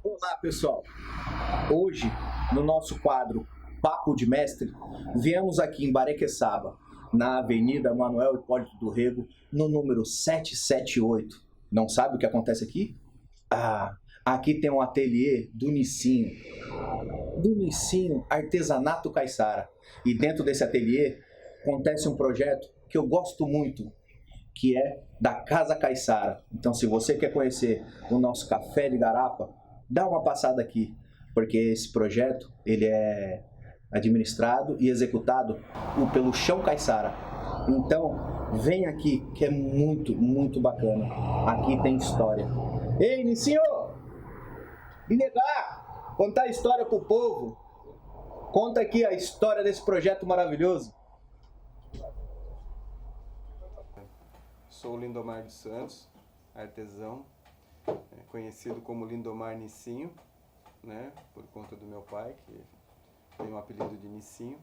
Olá, pessoal. Hoje, no nosso quadro Papo de Mestre, viemos aqui em Barequeçaba, na Avenida Manuel Hipólito do Rego, no número 778. Não sabe o que acontece aqui? Aqui tem um ateliê do Nicinho Artesanato Caiçara. E dentro desse ateliê acontece um projeto que eu gosto muito, que é da Casa Caiçara. Então, se você quer conhecer o nosso café de garapa, dá uma passada aqui, porque esse projeto ele é administrado e executado pelo Chão Caiçara. Então, vem aqui, que é muito, muito bacana. Aqui tem história. Ei, Nicinho! Vem cá! Contar a história pro povo. Conta aqui a história desse projeto maravilhoso. Sou o Lindomar dos Santos, artesão, conhecido como Lindomar Nicinho, né, por conta do meu pai, que tem o apelido de Nicinho.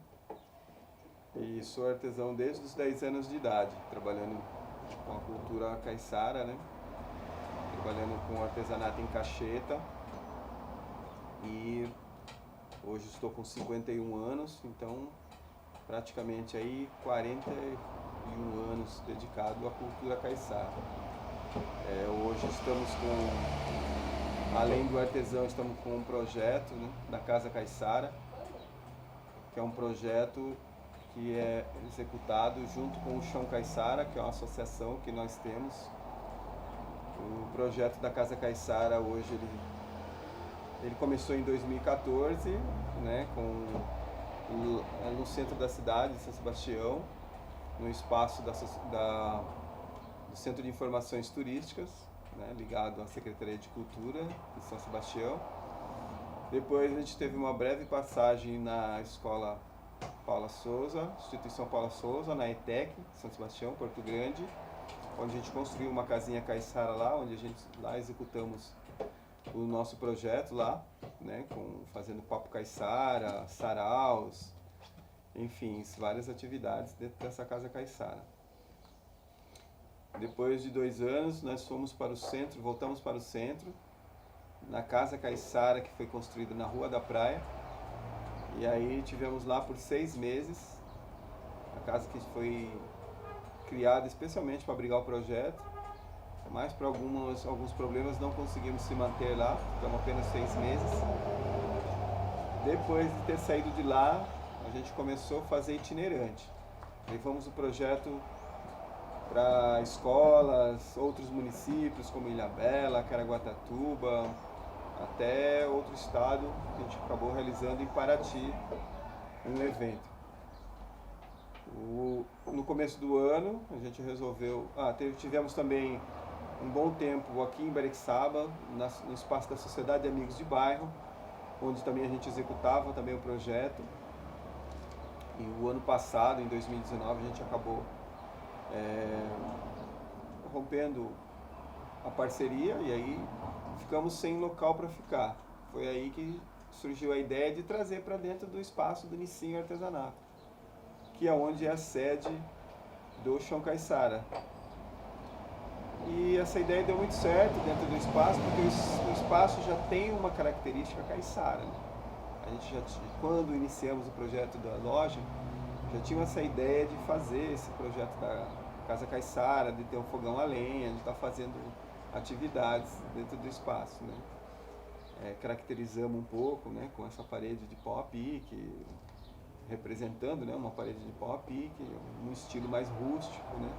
E sou artesão desde os 10 anos de idade, trabalhando com a cultura caiçara, né, trabalhando com artesanato em cacheta. E hoje estou com 51 anos, então praticamente aí 41 anos dedicado à cultura caiçara. Hoje estamos com, além do artesão, estamos com um projeto, né, da Casa Caiçara, que é um projeto que é executado junto com o Chão Caiçara, que é uma associação que nós temos. O projeto da Casa Caiçara hoje ele começou em 2014, né, no centro da cidade, em São Sebastião, no espaço do Centro de Informações Turísticas, né, ligado à Secretaria de Cultura de São Sebastião. Depois a gente teve uma breve passagem na Escola Paula Souza, Instituição Paula Souza, na ETEC, São Sebastião, Porto Grande, onde a gente construiu uma casinha caiçara lá, onde lá executamos o nosso projeto lá, né, fazendo papo caiçara, saraus, enfim, várias atividades dentro dessa Casa Caiçara. Depois de 2 anos, nós fomos para o centro, voltamos para o centro, na Casa Caiçara, que foi construída na Rua da Praia. E aí tivemos lá por 6 meses, a casa que foi criada especialmente para abrigar o projeto, mas por alguns problemas não conseguimos se manter lá, ficamos apenas 6 meses. Depois de ter saído de lá, a gente começou a fazer itinerante. Levamos o projeto para escolas, outros municípios como Ilhabela, Caraguatatuba, até outro estado, que a gente acabou realizando em Paraty, um evento. No começo do ano, a gente resolveu... tivemos também um bom tempo aqui em Barequeçaba, no espaço da Sociedade de Amigos de Bairro, onde também a gente executava também o projeto. E o ano passado, em 2019, a gente acabou rompendo a parceria e aí ficamos sem local para ficar. Foi aí que surgiu a ideia de trazer para dentro do espaço do Nicinho Artesanato, que é onde é a sede do Chão Caiçara. E essa ideia deu muito certo dentro do espaço, porque o espaço já tem uma característica caiçara, né? A gente quando iniciamos o projeto da loja, já tinha essa ideia de fazer esse projeto da Casa Caiçara, de ter um fogão a lenha, de estar fazendo atividades dentro do espaço, né? Caracterizamos um pouco, né, com essa parede de pau a pique, representando, né, uma parede de pau a pique, um estilo mais rústico, né,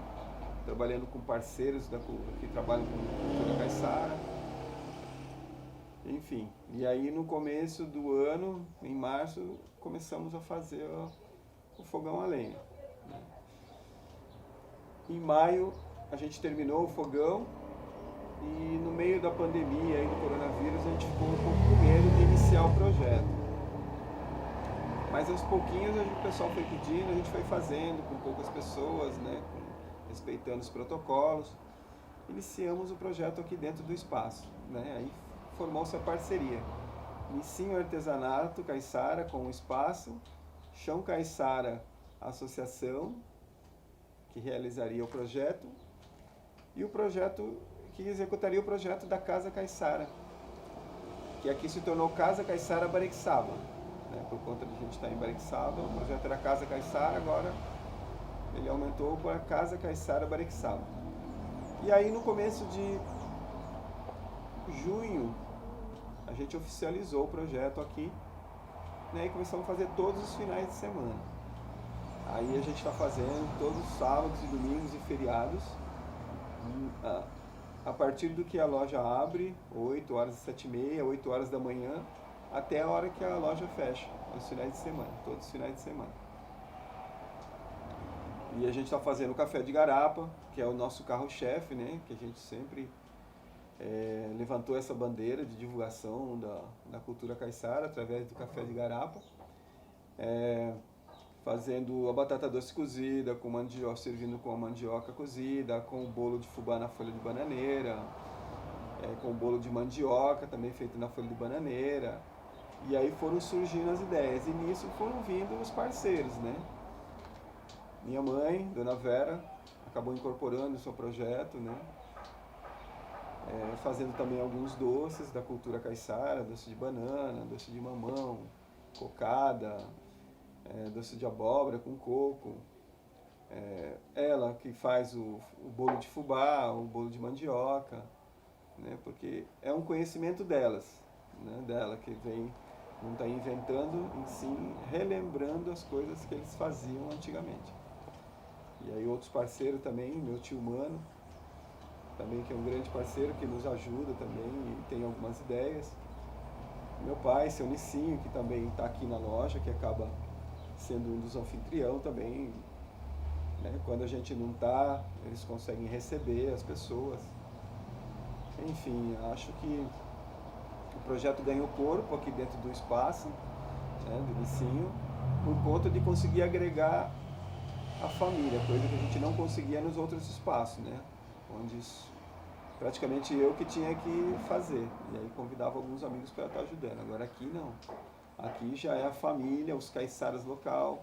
trabalhando com parceiros que trabalham com cultura caiçara. Enfim, e aí no começo do ano, em março, começamos a fazer o fogão a lenha, né. Em maio a gente terminou o fogão e no meio da pandemia e do coronavírus a gente ficou um pouco com medo de iniciar o projeto. Mas aos pouquinhos o pessoal foi pedindo, a gente foi fazendo com poucas pessoas, né, respeitando os protocolos. Iniciamos o projeto aqui dentro do espaço, né, aí formou-se a parceria. Nicinho Artesanato Caiçara com o espaço, Chão Caiçara Associação, que realizaria o projeto, e o projeto que executaria o projeto da Casa Caiçara, que aqui se tornou Casa Caiçara Barequiçaba, né? Por conta de a gente estar em Barequiçaba, o projeto era Casa Caiçara, agora ele aumentou para Casa Caiçara Barequiçaba. E aí no começo de junho a gente oficializou o projeto aqui, né? E começamos a fazer todos os finais de semana. Aí a gente está fazendo todos os sábados e domingos e feriados, a partir do que a loja abre, 8 horas, 7h30, 8 horas da manhã, até a hora que a loja fecha, os finais de semana, todos os finais de semana. E a gente está fazendo o Café de Garapa, que é o nosso carro-chefe, né? Que a gente sempre levantou essa bandeira de divulgação da cultura caiçara através do Café de Garapa. Fazendo a batata doce cozida, com mandioca, servindo com a mandioca cozida, com o bolo de fubá na folha de bananeira, com o bolo de mandioca também feito na folha de bananeira. E aí foram surgindo as ideias, e nisso foram vindo os parceiros, né? Minha mãe, Dona Vera, acabou incorporando o seu projeto, né? Fazendo também alguns doces da cultura caiçara, doce de banana, doce de mamão, cocada, doce de abóbora com coco. Ela que faz o bolo de fubá, o bolo de mandioca, né? Porque é um conhecimento delas, né? Dela que vem, não está inventando, em sim relembrando as coisas que eles faziam antigamente. E aí outros parceiros também, meu tio Mano, também que é um grande parceiro que nos ajuda também e tem algumas ideias. Meu pai, seu Nicinho, que também está aqui na loja, que acaba sendo um dos anfitrião também, né? Quando a gente não está, eles conseguem receber as pessoas. Enfim, acho que o projeto ganhou corpo aqui dentro do espaço, né, do Nicinho, por conta de conseguir agregar a família, coisa que a gente não conseguia nos outros espaços, né? Onde praticamente eu que tinha que fazer, e aí convidava alguns amigos para estar ajudando. Agora aqui não. Aqui já é a família, os caiçaras local,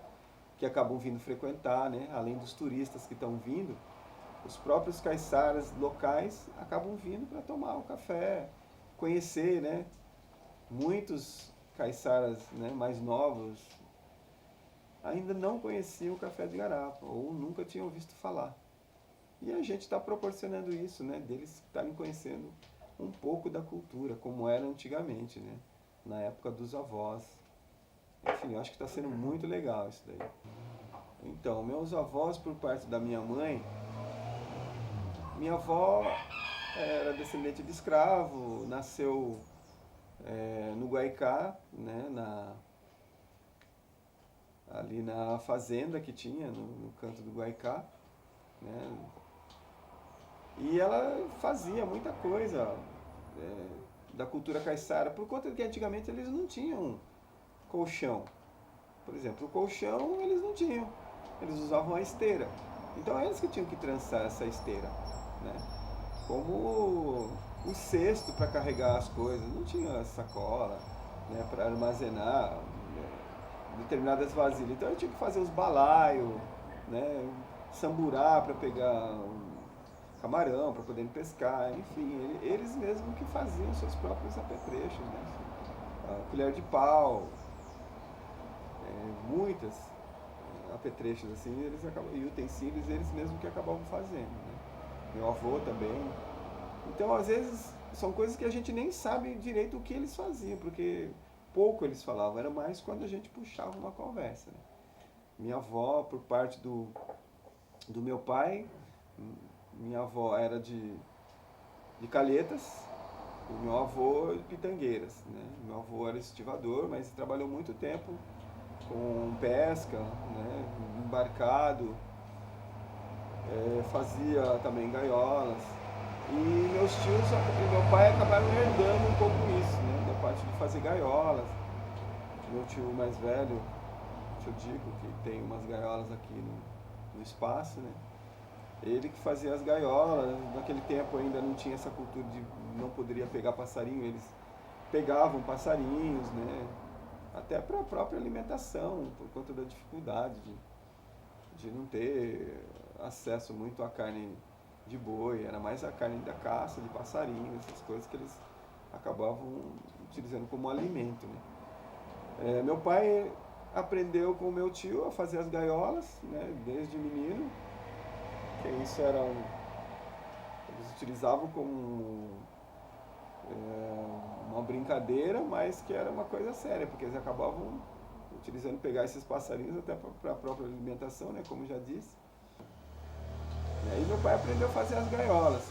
que acabam vindo frequentar, né? Além dos turistas que estão vindo, os próprios caiçaras locais acabam vindo para tomar o café, conhecer, né? Muitos caiçaras, né, mais novos ainda não conheciam o Café de Garapa, ou nunca tinham ouvido falar. E a gente está proporcionando isso, né? Deles estarem conhecendo um pouco da cultura, como era antigamente, né? Na época dos avós. Enfim, eu acho que está sendo muito legal isso daí. Então, meus avós, por parte da minha mãe, minha avó era descendente de escravo, nasceu no Guaicá, né? Ali na fazenda que tinha, no canto do Guaicá, né? E ela fazia muita coisa da cultura caiçara, por conta de que antigamente eles não tinham colchão. Por exemplo, o colchão eles não tinham, eles usavam a esteira. Então eles que tinham que trançar essa esteira, né? Como o cesto para carregar as coisas, não tinha sacola, né, para armazenar determinadas vasilhas. Então eu tinha que fazer os balaios, né, samburá para pegar camarão, para poder pescar, enfim, eles mesmos que faziam seus próprios apetrechos, né? A colher de pau, muitas apetrechos assim, e utensílios eles mesmos que acabavam fazendo, né? Meu avô também. Então, às vezes, são coisas que a gente nem sabe direito o que eles faziam, porque pouco eles falavam, era mais quando a gente puxava uma conversa, né? Minha avó, por parte do meu pai, minha avó era de Calhetas, o meu avô de Pitangueiras, né? Meu avô era estivador, mas trabalhou muito tempo com pesca, né? Embarcado, fazia também gaiolas. E meus tios e meu pai acabaram herdando um pouco isso, né? Da parte de fazer gaiolas. Meu tio mais velho, o tio Dico, que tem umas gaiolas aqui no espaço, né? Ele que fazia as gaiolas. Naquele tempo ainda não tinha essa cultura de não poderia pegar passarinho, eles pegavam passarinhos, né? Até para a própria alimentação, por conta da dificuldade de não ter acesso muito à carne de boi, era mais a carne da caça, de passarinho, essas coisas que eles acabavam utilizando como alimento, né? Meu pai aprendeu com o meu tio a fazer as gaiolas, né, desde menino, que isso eles utilizavam como uma brincadeira, mas que era uma coisa séria, porque eles acabavam utilizando pegar esses passarinhos até para a própria alimentação, né, como já disse. E aí meu pai aprendeu a fazer as gaiolas.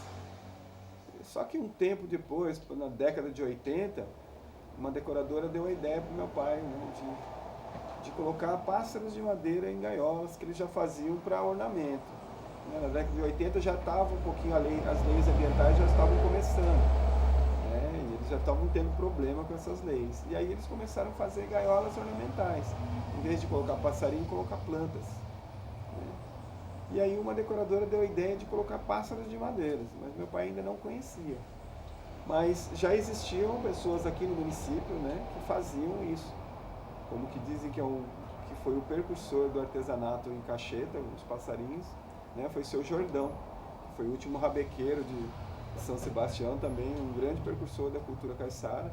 Só que um tempo depois, na década de 80, uma decoradora deu a ideia para o meu pai, né, de colocar pássaros de madeira em gaiolas que eles já faziam para ornamento. Na década de 80 já estava um pouquinho as leis ambientais já estavam começando, né, e eles já estavam tendo problema com essas leis. E aí eles começaram a fazer gaiolas ornamentais, em vez de colocar passarinho, colocar plantas. E aí uma decoradora deu a ideia de colocar pássaros de madeira, mas meu pai ainda não conhecia. Mas já existiam pessoas aqui no município, né, que faziam isso. Como que dizem que foi o precursor do artesanato em Caxeta, os passarinhos, né, foi seu Jordão, que foi o último rabequeiro de São Sebastião também, um grande precursor da cultura caiçara.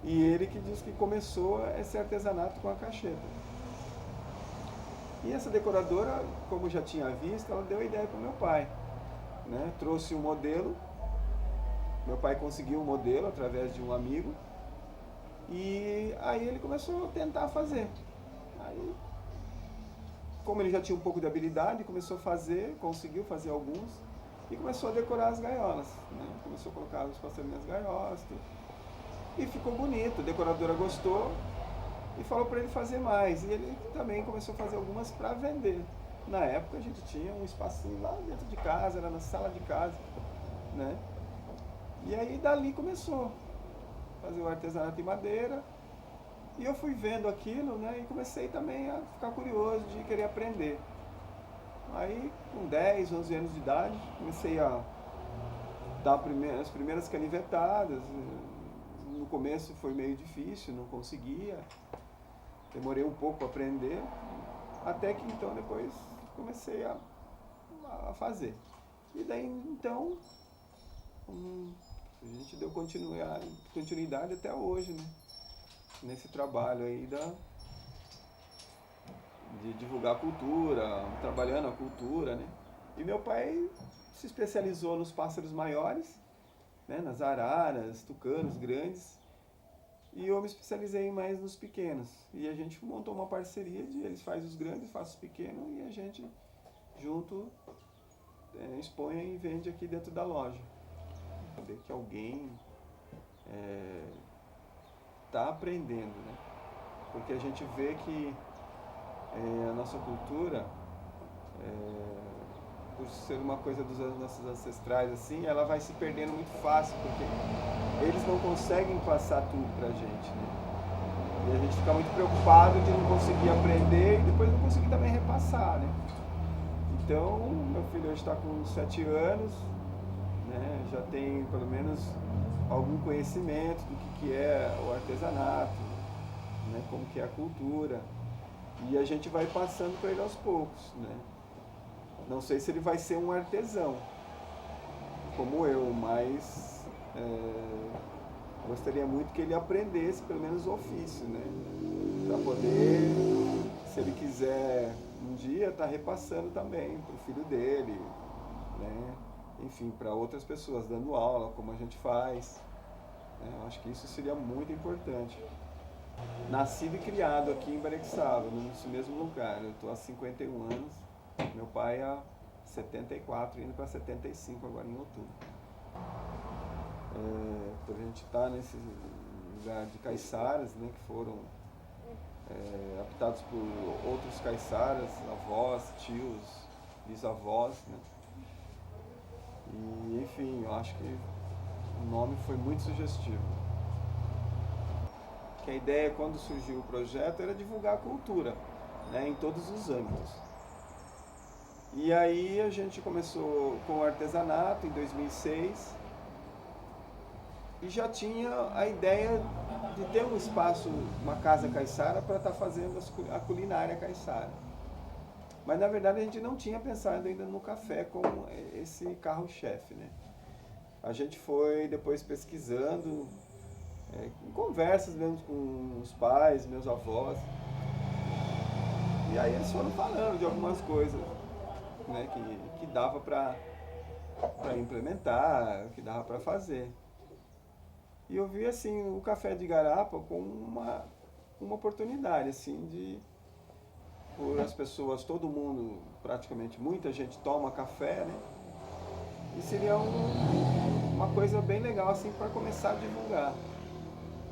E ele que diz que começou esse artesanato com a Caxeta. E essa decoradora, como já tinha visto, ela deu a ideia para o meu pai, né? Trouxe um modelo, meu pai conseguiu um modelo através de um amigo, e aí ele começou a tentar fazer. Aí, como ele já tinha um pouco de habilidade, começou a fazer, conseguiu fazer alguns, e começou a decorar as gaiolas, né? Começou a colocar os passarinhos nas gaiolas, tudo. E ficou bonito, a decoradora gostou, e falou para ele fazer mais, e ele também começou a fazer algumas para vender. Na época a gente tinha um espacinho lá dentro de casa, era na sala de casa, né? E aí dali começou a fazer o artesanato em madeira, e eu fui vendo aquilo, né, e comecei também a ficar curioso de querer aprender. Aí com 10, 11 anos de idade, comecei a dar as primeiras canivetadas. No começo foi meio difícil, não conseguia. Demorei um pouco para aprender, até que então depois comecei a fazer. E daí então a gente deu continuidade até hoje, né? Nesse trabalho aí de divulgar a cultura, trabalhando a cultura, né? E meu pai se especializou nos pássaros maiores, né? Nas araras, tucanos grandes. E eu me especializei mais nos pequenos. E a gente montou uma parceria de eles fazem os grandes, faço os pequenos, e a gente junto expõe e vende aqui dentro da loja. Saber que alguém está aprendendo, né? Porque a gente vê que a nossa cultura, por ser uma coisa dos nossos ancestrais, assim, ela vai se perdendo muito fácil, porque eles não conseguem passar tudo pra gente, né? E a gente fica muito preocupado de não conseguir aprender e depois não conseguir também repassar, né? Então, meu filho hoje está com 7 anos, né? Já tem pelo menos algum conhecimento do que é o artesanato, né? Como que é a cultura. E a gente vai passando para ele aos poucos, né? Não sei se ele vai ser um artesão, como eu, mas gostaria muito que ele aprendesse pelo menos o ofício, né? Para poder, se ele quiser um dia, estar repassando também para o filho dele, né? Enfim, para outras pessoas, dando aula, como a gente faz. Eu acho que isso seria muito importante. Nascido e criado aqui em Barequçaba, nesse mesmo lugar. Eu estou há 51 anos. Meu pai há 74, indo para 75 agora em outubro. A gente está nesse lugar de caiçaras, né, que foram habitados por outros caiçaras, avós, tios, bisavós, né? E enfim, eu acho que o nome foi muito sugestivo. Que a ideia, quando surgiu o projeto, era divulgar a cultura, né, em todos os âmbitos. E aí a gente começou com o artesanato em 2006 e já tinha a ideia de ter um espaço, uma casa caiçara, para estar fazendo a culinária caiçara. Mas na verdade a gente não tinha pensado ainda no café como esse carro-chefe, né? A gente foi depois pesquisando conversas mesmo com os pais, meus avós. E aí eles foram falando de algumas coisas, né, que dava para implementar, que dava para fazer. E eu vi assim o café de Igarapa como uma oportunidade assim de, por as pessoas, todo mundo, praticamente muita gente toma café, né? E seria uma coisa bem legal assim para começar a divulgar.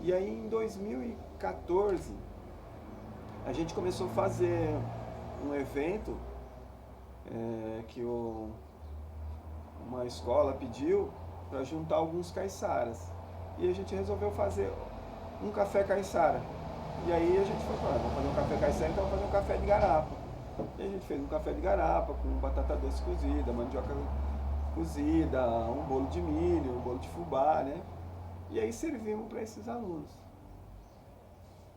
E aí em 2014 a gente começou a fazer um evento que uma escola pediu para juntar alguns caiçaras. E a gente resolveu fazer um café caiçara. E aí a gente falou, vamos fazer um café caiçara, então vamos fazer um café de garapa. E a gente fez um café de garapa com batata doce cozida, mandioca cozida, um bolo de milho, um bolo de fubá, né? E aí servimos para esses alunos.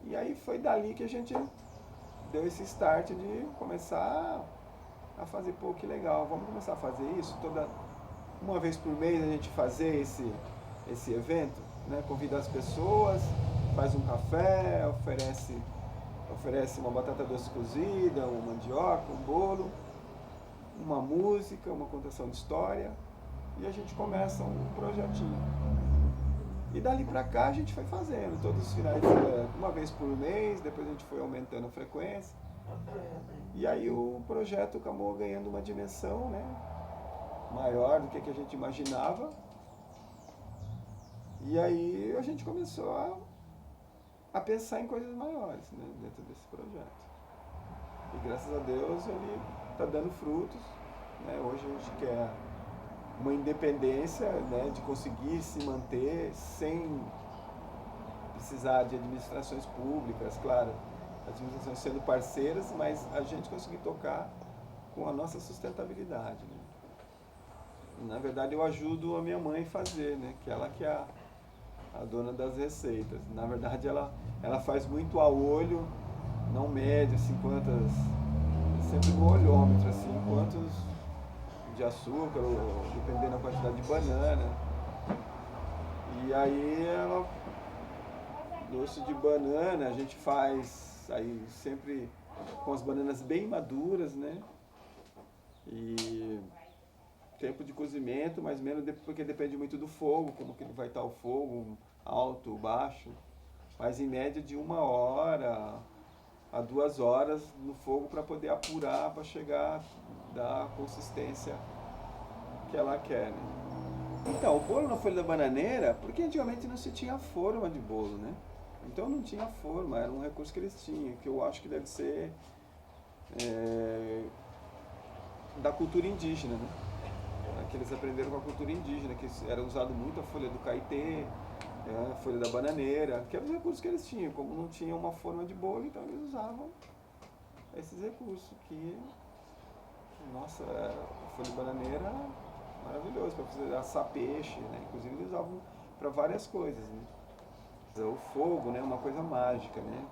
E aí foi dali que a gente deu esse start de começar a fazer, pô, que legal, vamos começar a fazer isso, uma vez por mês a gente fazer esse evento, né? Convida as pessoas, faz um café, oferece uma batata doce cozida, uma mandioca, um bolo, uma música, uma contação de história, e a gente começa um projetinho. E dali pra cá a gente foi fazendo, todos os finais de semana, uma vez por mês, depois a gente foi aumentando a frequência. E aí o projeto acabou ganhando uma dimensão, né, maior do que a gente imaginava. E aí a gente começou a pensar em coisas maiores, né, dentro desse projeto. E graças a Deus ele está dando frutos, né? Hoje a gente quer uma independência, né, de conseguir se manter sem precisar de administrações públicas, claro, administrações sendo parceiras, mas a gente conseguir tocar com a nossa sustentabilidade, né? Na verdade eu ajudo a minha mãe a fazer, né, que ela que é a dona das receitas. Na verdade ela faz muito a olho, não mede assim quantas, sempre no olhômetro, assim, quantos de açúcar, ou dependendo da quantidade de banana. E aí doce de banana a gente faz aí sempre com as bananas bem maduras, né? E tempo de cozimento, mais ou menos, porque depende muito do fogo, como que vai estar o fogo, alto, baixo. Mas em média de 1 hora a 2 horas no fogo para poder apurar, para chegar da consistência que ela quer, né? Então, o bolo na folha da bananeira, porque antigamente não se tinha forma de bolo, né? Então não tinha forma, era um recurso que eles tinham, que eu acho que deve ser da cultura indígena, né? Que eles aprenderam com a cultura indígena, que era usado muito a folha do caetê, a folha da bananeira, que eram os recursos que eles tinham. Como não tinha uma forma de bolo, então eles usavam esses recursos, que, nossa, a folha de bananeira maravilhoso para fazer assar peixe, né? Inclusive eles usavam para várias coisas, né? O fogo, né, é uma coisa mágica, né?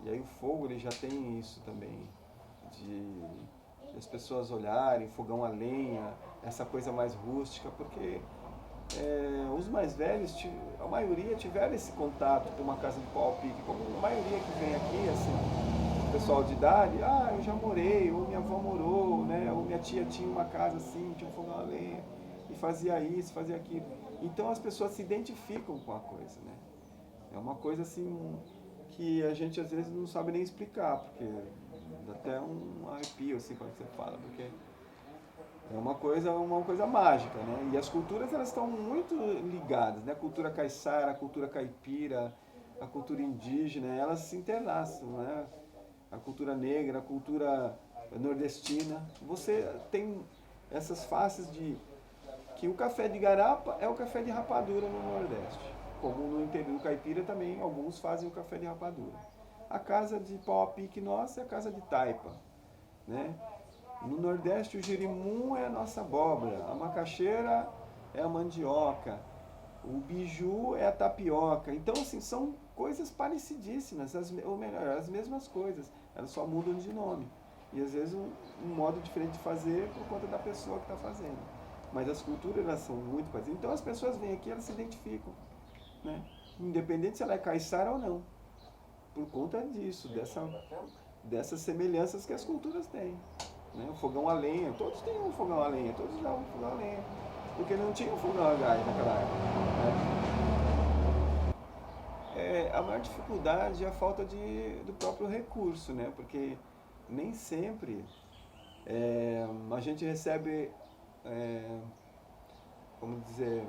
E aí o fogo ele já tem isso também, de as pessoas olharem, fogão a lenha, essa coisa mais rústica, porque os mais velhos, a maioria tiveram esse contato com uma casa de pau a pique, como a maioria que vem aqui, assim, o pessoal de idade, eu já morei, ou minha avó morou, né, ou minha tia tinha uma casa assim, tinha um fogão a lenha, e fazia isso, fazia aquilo. Então as pessoas se identificam com a coisa, né? É uma coisa assim que a gente às vezes não sabe nem explicar, porque dá até um arrepio assim quando você fala, porque é uma coisa mágica, né? E as culturas elas estão muito ligadas, né? A cultura caiçara, a cultura caipira, a cultura indígena, elas se interlaçam, né? A cultura negra, a cultura nordestina. Você tem essas faces de que o café de garapa é o café de rapadura no Nordeste. Como no interior do caipira também, alguns fazem o café de rapadura. A casa de pau a pique nossa é a casa de taipa, né? No Nordeste o girimum é a nossa abóbora, a macaxeira é a mandioca, o biju é a tapioca. Então, assim, são coisas parecidíssimas, ou melhor, as mesmas coisas, elas só mudam de nome. E às vezes um modo diferente de fazer por conta da pessoa que está fazendo. Mas as culturas elas são muito parecidas. Então as pessoas vêm aqui, elas se identificam, né? independente se ela é caiçara ou não, por conta disso, dessas semelhanças que as culturas têm. Né? O fogão a lenha, todos têm um fogão a lenha, todos usavam um fogão a lenha, porque não tinha um fogão a gás naquela época. Né? A maior dificuldade é a falta do próprio recurso, né? Porque nem sempre a gente recebe, vamos dizer,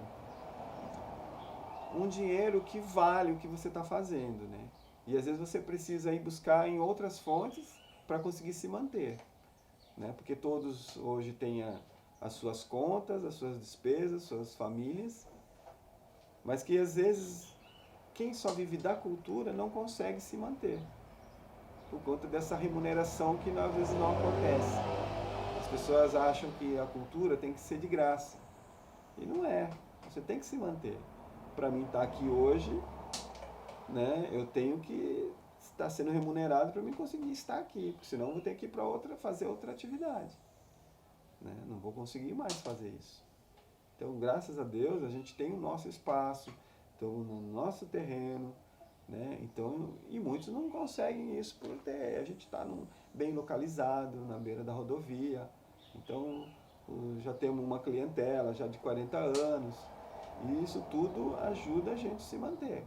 um dinheiro que vale o que você está fazendo, né? E às vezes você precisa ir buscar em outras fontes para conseguir se manter. Né? Porque todos hoje têm as suas contas, as suas despesas, suas famílias, mas que às vezes quem só vive da cultura não consegue se manter, por conta dessa remuneração que às vezes não acontece. As pessoas acham que a cultura tem que ser de graça, e não é, você tem que se manter. Para mim estar aqui hoje, né, eu tenho que estar sendo remunerado para mim conseguir estar aqui, porque senão eu vou ter que ir para fazer outra atividade. Né? Não vou conseguir mais fazer isso. Então, graças a Deus, a gente tem o nosso espaço, então, no nosso terreno, né? Então, e muitos não conseguem isso por ter, a gente está bem localizado, na beira da rodovia, então já temos uma clientela já de 40 anos, e isso tudo ajuda a gente a se manter.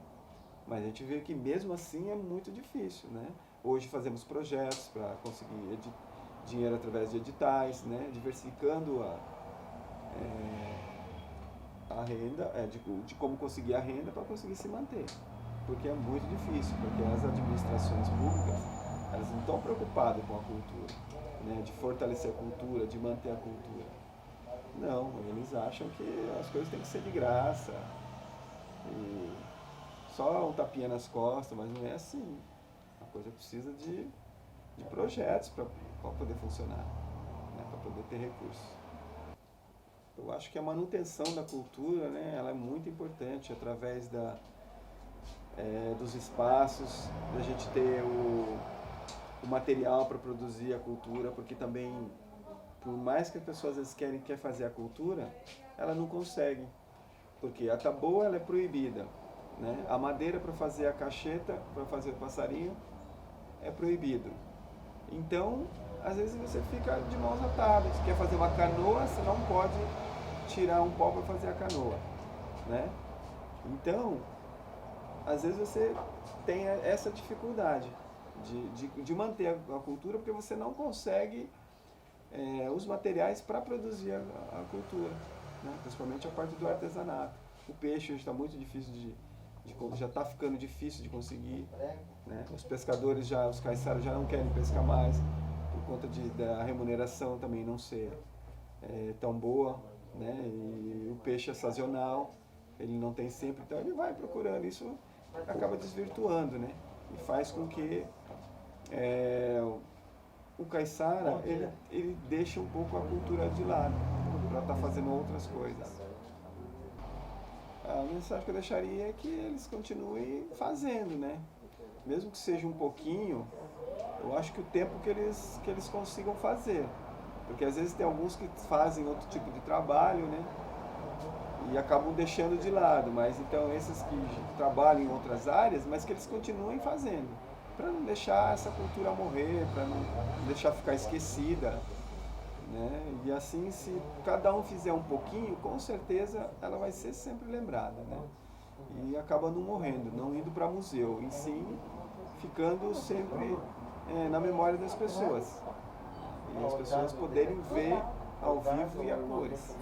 Mas a gente vê que mesmo assim é muito difícil, né? Hoje fazemos projetos para conseguir dinheiro através de editais, né? Diversificando a renda, de como conseguir a renda para conseguir se manter. Porque é muito difícil, porque as administrações públicas, elas não estão preocupadas com a cultura, né? De fortalecer a cultura, de manter a cultura. Não, eles acham que as coisas têm que ser de graça. E só um tapinha nas costas, mas não é assim. A coisa precisa de projetos para poder funcionar, né? Para poder ter recursos. Eu acho que a manutenção da cultura, né, ela é muito importante através dos espaços, da gente ter o material para produzir a cultura, porque também, por mais que as pessoas às vezes quer fazer a cultura, ela não consegue, porque a taboa ela é proibida. Né? A madeira para fazer a cacheta, para fazer o passarinho, é proibido. Então, às vezes você fica de mãos atadas. Você quer fazer uma canoa, você não pode tirar um pau para fazer a canoa. Né? Então, às vezes você tem essa dificuldade de manter a cultura, porque você não consegue os materiais para produzir a cultura. Né? Principalmente a parte do artesanato. O peixe está muito difícil já está ficando difícil de conseguir, né? Os pescadores os caiçaras já não querem pescar mais, por conta da remuneração também não ser tão boa, né? E o peixe é sazonal, ele não tem sempre, então ele vai procurando, isso acaba desvirtuando, né? E faz com que o caiçara, ele deixa um pouco a cultura de lado, para estar fazendo outras coisas. A mensagem que eu deixaria é que eles continuem fazendo, né? Mesmo que seja um pouquinho, eu acho que o tempo que eles consigam fazer. Porque às vezes tem alguns que fazem outro tipo de trabalho, né? E acabam deixando de lado, mas então esses que trabalham em outras áreas, mas que eles continuem fazendo, para não deixar essa cultura morrer, para não deixar ficar esquecida. Né? E assim, se cada um fizer um pouquinho, com certeza ela vai ser sempre lembrada, né? E acaba não morrendo, não indo para museu, e sim ficando sempre na memória das pessoas. E as pessoas poderem ver ao vivo e a cores.